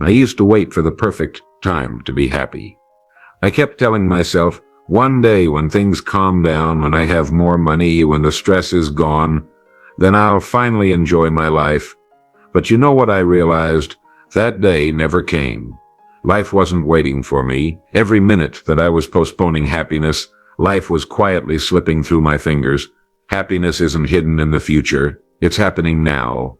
I used to wait for the perfect time to be happy. I kept telling myself, one day when things calm down, when I have more money, when the stress is gone, then I'll finally enjoy my life. But you know what I realized? That day never came. Life wasn't waiting for me. Every minute that I was postponing happiness, life was quietly slipping through my fingers. Happiness isn't hidden in the future. It's happening now.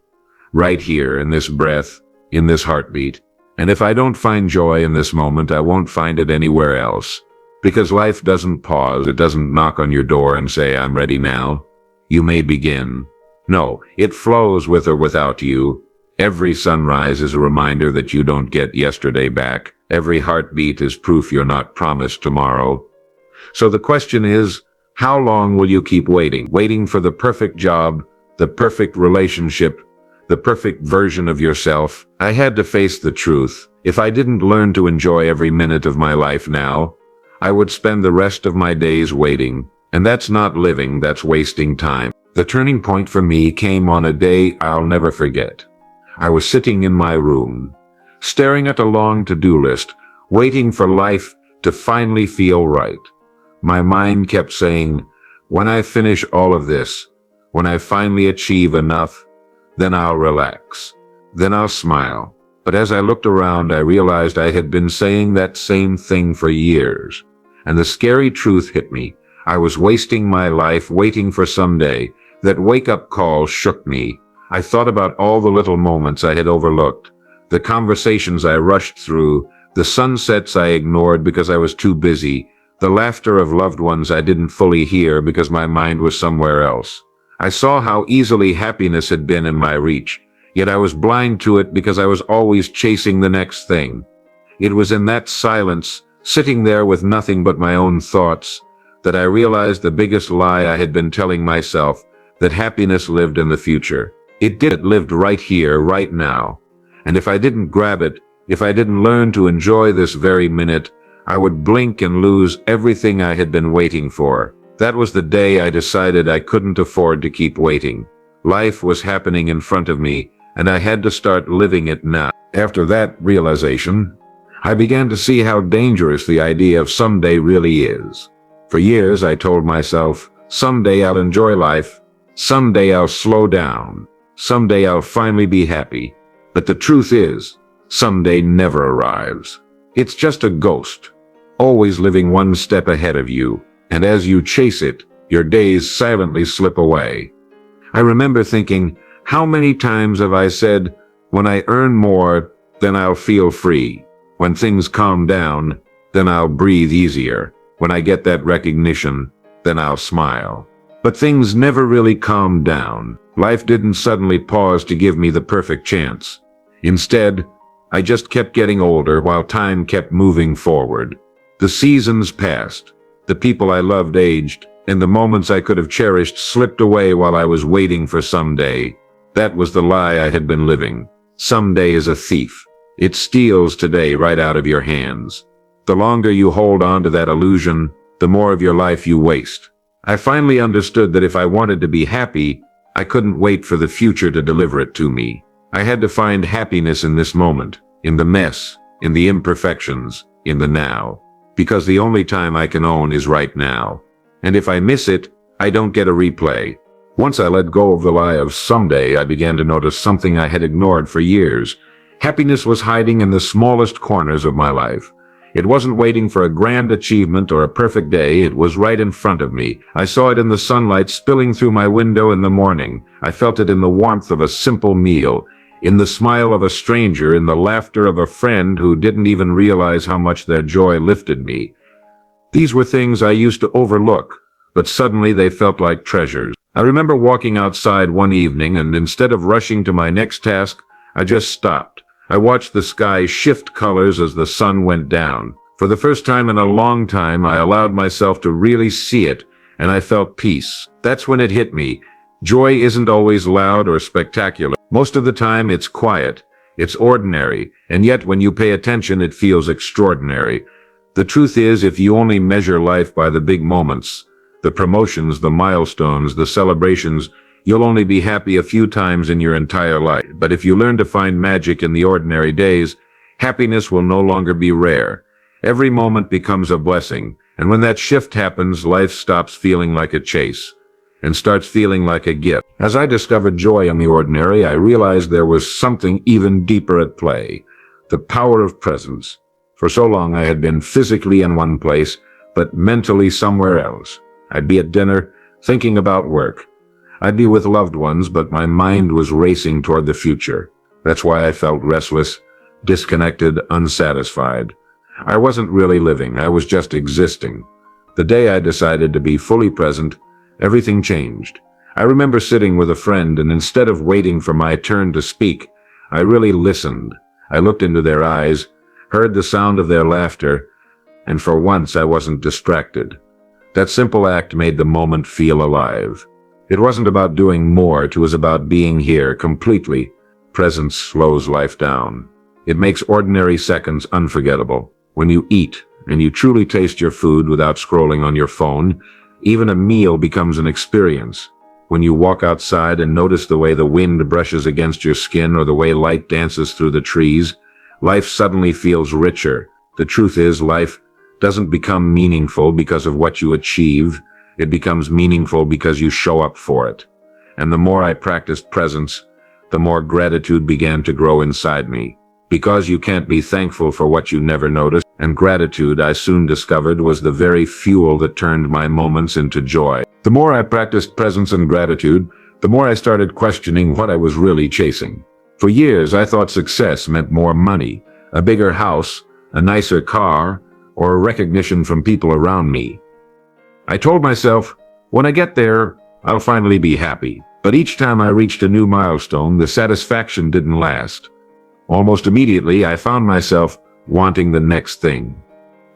Right here, in this breath, in this heartbeat. And if I don't find joy in this moment, I won't find it anywhere else. Because life doesn't pause. It doesn't knock on your door and say, I'm ready now. You may begin. No, it flows with or without you. Every sunrise is a reminder that you don't get yesterday back. Every heartbeat is proof you're not promised tomorrow. So the question is, how long will you keep waiting? Waiting for the perfect job, the perfect relationship, the perfect version of yourself? I had to face the truth. If I didn't learn to enjoy every minute of my life now, I would spend the rest of my days waiting. And that's not living, that's wasting time. The turning point for me came on a day I'll never forget. I was sitting in my room, staring at a long to-do list, waiting for life to finally feel right. My mind kept saying, when I finish all of this, when I finally achieve enough, then I'll relax. Then I'll smile. But as I looked around, I realized I had been saying that same thing for years. And the scary truth hit me. I was wasting my life waiting for someday. That wake-up call shook me. I thought about all the little moments I had overlooked, the conversations I rushed through, the sunsets I ignored because I was too busy, the laughter of loved ones I didn't fully hear because my mind was somewhere else. I saw how easily happiness had been in my reach, yet I was blind to it because I was always chasing the next thing. It was in that silence, sitting there with nothing but my own thoughts, that I realized the biggest lie I had been telling myself, that happiness lived in the future. It did. It lived right here, right now. And if I didn't grab it, if I didn't learn to enjoy this very minute, I would blink and lose everything I had been waiting for. That was the day I decided I couldn't afford to keep waiting. Life was happening in front of me, and I had to start living it now. After that realization, I began to see how dangerous the idea of someday really is. For years I told myself, someday I'll enjoy life, someday I'll slow down, someday I'll finally be happy. But the truth is, someday never arrives. It's just a ghost, always living one step ahead of you, and as you chase it, your days silently slip away. I remember thinking, how many times have I said, when I earn more, then I'll feel free. When things calm down, then I'll breathe easier. When I get that recognition, then I'll smile. But things never really calmed down. Life didn't suddenly pause to give me the perfect chance. Instead, I just kept getting older while time kept moving forward. The seasons passed, the people I loved aged, and the moments I could have cherished slipped away while I was waiting for someday. That was the lie I had been living. Someday is a thief. It steals today right out of your hands. The longer you hold on to that illusion, the more of your life you waste. I finally understood that if I wanted to be happy, I couldn't wait for the future to deliver it to me. I had to find happiness in this moment, in the mess, in the imperfections, in the now. Because the only time I can own is right now. And if I miss it, I don't get a replay. Once I let go of the lie of someday, I began to notice something I had ignored for years. Happiness was hiding in the smallest corners of my life. It wasn't waiting for a grand achievement or a perfect day. It was right in front of me. I saw it in the sunlight spilling through my window in the morning. I felt it in the warmth of a simple meal, in the smile of a stranger, in the laughter of a friend who didn't even realize how much their joy lifted me. These were things I used to overlook, but suddenly they felt like treasures. I remember walking outside one evening, and instead of rushing to my next task, I just stopped. I watched the sky shift colors as the sun went down. For the first time in a long time, I allowed myself to really see it, and I felt peace. That's when it hit me. Joy isn't always loud or spectacular. Most of the time, it's quiet, it's ordinary, and yet when you pay attention, it feels extraordinary. The truth is, if you only measure life by the big moments, the promotions, the milestones, the celebrations, you'll only be happy a few times in your entire life. But if you learn to find magic in the ordinary days, Happiness will no longer be rare. Every moment becomes a blessing, and when that shift happens, life stops feeling like a chase and starts feeling like a gift. As I discovered joy in the ordinary, I realized there was something even deeper at play: the power of presence. For so long I had been physically in one place, but mentally somewhere else. I'd be at dinner, thinking about work. I'd be with loved ones, but my mind was racing toward the future. That's why I felt restless, disconnected, unsatisfied. I wasn't really living, I was just existing. The day I decided to be fully present, everything changed. I remember sitting with a friend, and instead of waiting for my turn to speak, I really listened. I looked into their eyes, heard the sound of their laughter, and for once I wasn't distracted. That simple act made the moment feel alive. It wasn't about doing more, it was about being here completely. Presence slows life down. It makes ordinary seconds unforgettable. When you eat, and you truly taste your food without scrolling on your phone, even a meal becomes an experience. When you walk outside and notice the way the wind brushes against your skin or the way light dances through the trees, life suddenly feels richer. The truth is, life doesn't become meaningful because of what you achieve. It becomes meaningful because you show up for it. And the more I practiced presence, the more gratitude began to grow inside me. Because you can't be thankful for what you never noticed, and gratitude, I soon discovered, was the very fuel that turned my moments into joy. The more I practiced presence and gratitude, the more I started questioning what I was really chasing. For years, I thought success meant more money, a bigger house, a nicer car, or recognition from people around me. I told myself, when I get there, I'll finally be happy. But each time I reached a new milestone, the satisfaction didn't last. Almost immediately, I found myself wanting the next thing.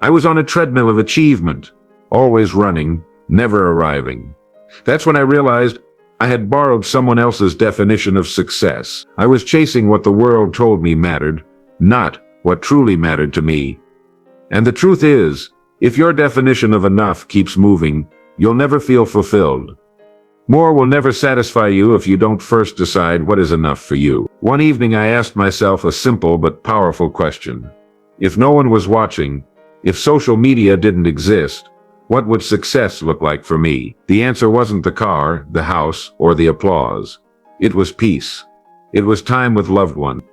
I was on a treadmill of achievement, always running, never arriving. That's when I realized I had borrowed someone else's definition of success. I was chasing what the world told me mattered, not what truly mattered to me. And the truth is, if your definition of enough keeps moving, you'll never feel fulfilled. More will never satisfy you if you don't first decide what is enough for you. One evening I asked myself a simple but powerful question. If no one was watching, if social media didn't exist, what would success look like for me? The answer wasn't the car, the house, or the applause. It was peace. It was time with loved ones.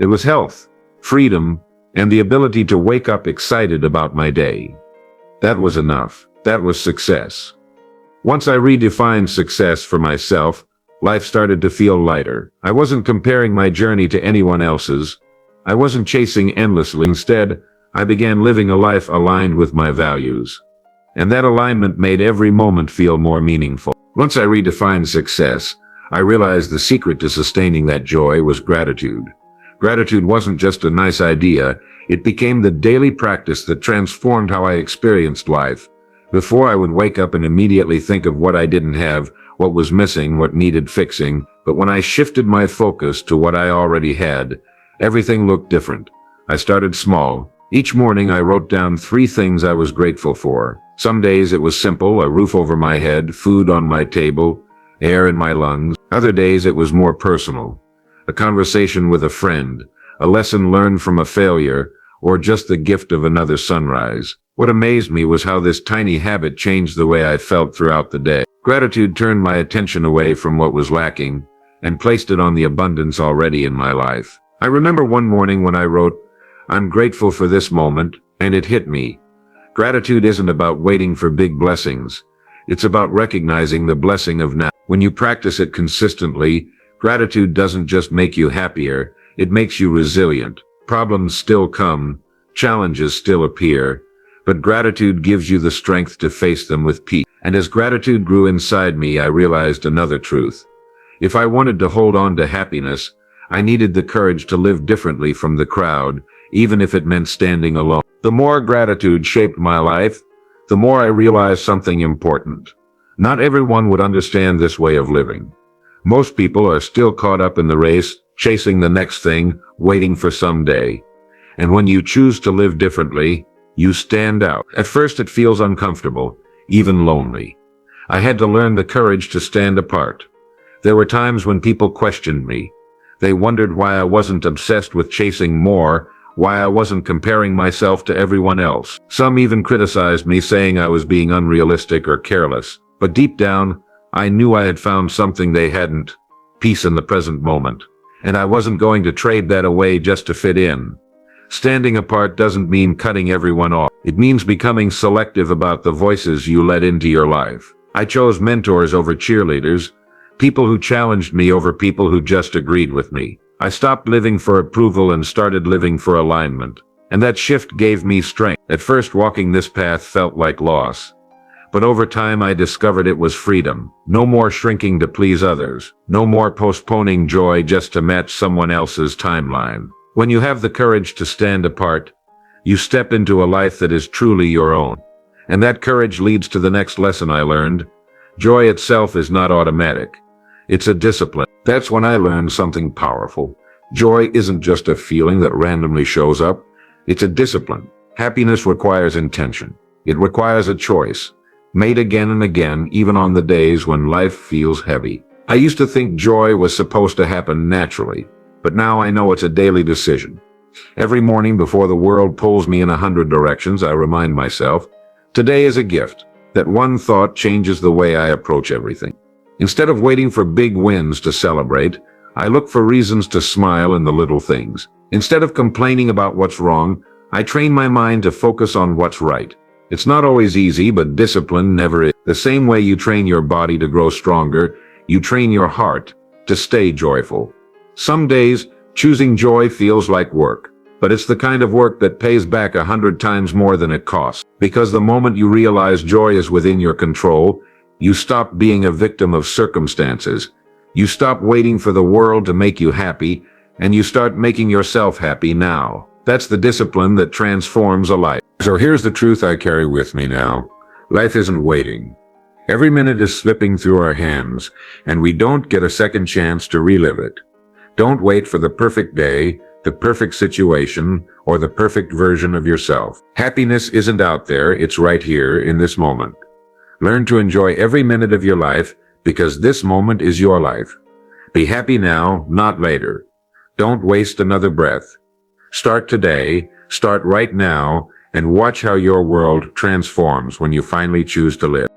It was health, freedom, and the ability to wake up excited about my day. That was enough. That was success. Once I redefined success for myself, life started to feel lighter. I wasn't comparing my journey to anyone else's. I wasn't chasing endlessly. Instead, I began living a life aligned with my values. And that alignment made every moment feel more meaningful. Once I redefined success, I realized the secret to sustaining that joy was gratitude. Gratitude wasn't just a nice idea, it became the daily practice that transformed how I experienced life. Before, I would wake up and immediately think of what I didn't have, what was missing, what needed fixing. But when I shifted my focus to what I already had, everything looked different. I started small. Each morning I wrote down 3 things I was grateful for. Some days it was simple: a roof over my head, food on my table, air in my lungs. Other days it was more personal: a conversation with a friend, a lesson learned from a failure, or just the gift of another sunrise. What amazed me was how this tiny habit changed the way I felt throughout the day. Gratitude turned my attention away from what was lacking and placed it on the abundance already in my life. I remember one morning when I wrote, "I'm grateful for this moment," and it hit me. Gratitude isn't about waiting for big blessings. It's about recognizing the blessing of now. When you practice it consistently, gratitude doesn't just make you happier, it makes you resilient. Problems still come, challenges still appear, but gratitude gives you the strength to face them with peace. And as gratitude grew inside me, I realized another truth. If I wanted to hold on to happiness, I needed the courage to live differently from the crowd, even if it meant standing alone. The more gratitude shaped my life, the more I realized something important. Not everyone would understand this way of living. Most people are still caught up in the race, chasing the next thing, waiting for someday. And when you choose to live differently, you stand out. At first it feels uncomfortable, even lonely. I had to learn the courage to stand apart. There were times when people questioned me. They wondered why I wasn't obsessed with chasing more, why I wasn't comparing myself to everyone else. Some even criticized me, saying I was being unrealistic or careless. But deep down, I knew I had found something they hadn't: peace in the present moment. And I wasn't going to trade that away just to fit in. Standing apart doesn't mean cutting everyone off. It means becoming selective about the voices you let into your life. I chose mentors over cheerleaders, people who challenged me over people who just agreed with me. I stopped living for approval and started living for alignment. And that shift gave me strength. At first, walking this path felt like loss. But over time, I discovered it was freedom. No more shrinking to please others. No more postponing joy just to match someone else's timeline. When you have the courage to stand apart, you step into a life that is truly your own. And that courage leads to the next lesson I learned. Joy itself is not automatic. It's a discipline. That's when I learned something powerful. Joy isn't just a feeling that randomly shows up. It's a discipline. Happiness requires intention. It requires a choice, made again and again, even on the days when life feels heavy. I used to think joy was supposed to happen naturally, but now I know it's a daily decision. Every morning before the world pulls me in 100 directions, I remind myself, today is a gift. That one thought changes the way I approach everything. Instead of waiting for big wins to celebrate, I look for reasons to smile in the little things. Instead of complaining about what's wrong, I train my mind to focus on what's right. It's not always easy, but discipline never is. The same way you train your body to grow stronger, you train your heart to stay joyful. Some days, choosing joy feels like work, but it's the kind of work that pays back 100 times more than it costs. Because the moment you realize joy is within your control, you stop being a victim of circumstances. You stop waiting for the world to make you happy, and you start making yourself happy now. That's the discipline that transforms a life. So here's the truth I carry with me now. Life isn't waiting. Every minute is slipping through our hands, and we don't get a second chance to relive it. Don't wait for the perfect day, the perfect situation, or the perfect version of yourself. Happiness isn't out there, it's right here in this moment. Learn to enjoy every minute of your life, because this moment is your life. Be happy now, not later. Don't waste another breath. Start today, start right now, and watch how your world transforms when you finally choose to live.